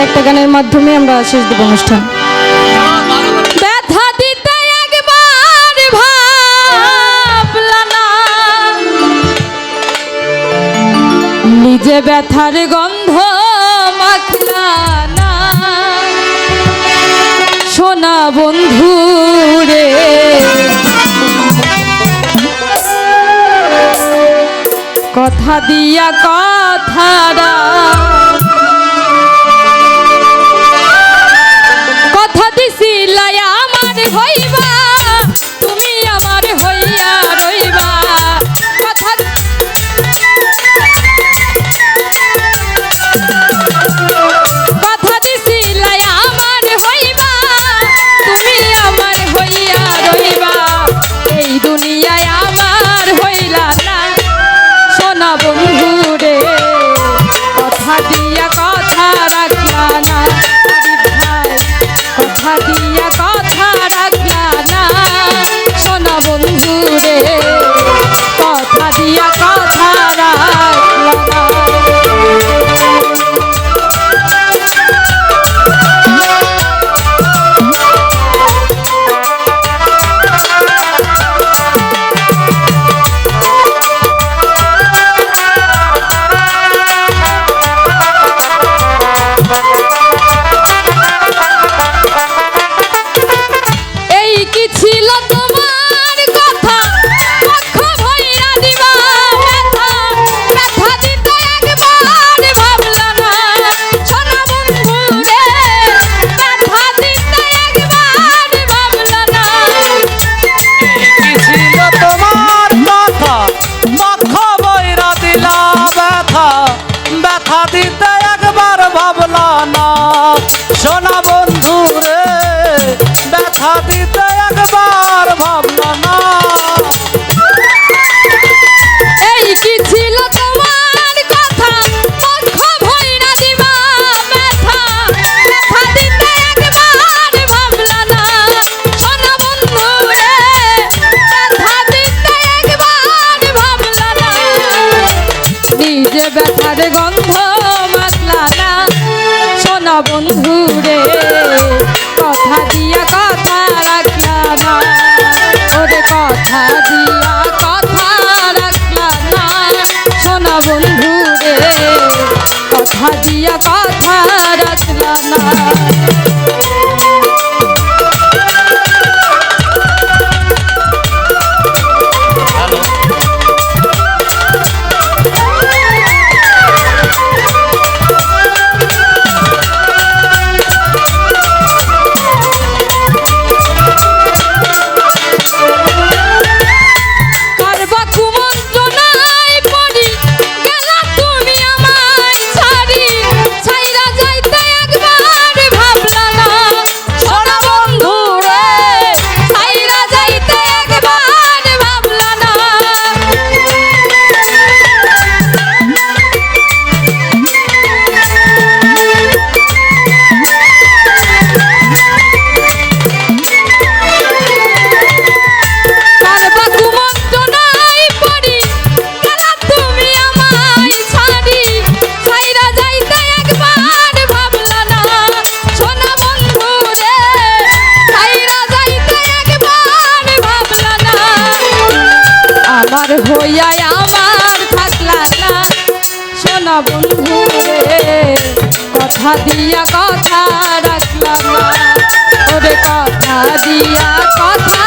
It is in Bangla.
একটা গানের মাধ্যমে আমরা শেষ দেব অনুষ্ঠান। ব্যথা দিতে একবার ভাবলা না, নিজে ব্যথার গন্ধ মাখলা না, সোনা বন্ধু রে কথা দিয়া কথারা কথা দিছিলাই আমার হইবা, তুমি আমার হইয়া রইবা। কথা কথা দিছিলাই আমার হইবা, তুমি আমার হইয়া রইবা। এই দুনিয়ায় আমার হইলা না, সোনা বন্ধু রে কথা দিয়া কথা রাখলা না, ভাই কথা দিয়া কথা রাখলা না, সোনা বন্ধু রে কথা দিয়া কথা রাখলা না। সোনা বন্ধু রে ব্যথা দিতে একবার ভাবলা না। এই কি ছিল তোমার কথা মুখ ভইরা দিবা ব্যথা, ব্যথা দিতে একবার ভাবলা না, সোনা বন্ধু রে ব্যথা দিতে একবার ভাবলা না, নিজে ব্যথার গন্ধ মাখলা না, সোনা বন্ধু রে কথা দিয়া কথা রাখলা না, ওরে কথা দিয়া কথা রাখলা না, সোনা বন্ধু রে কথা দিয়া কথা রাখলা না। হইয়া আমার থাকলা না, সোনা বন্ধু রে কথা দিয়া কথা রাখলা না, ওরে কথা দিয়া কথা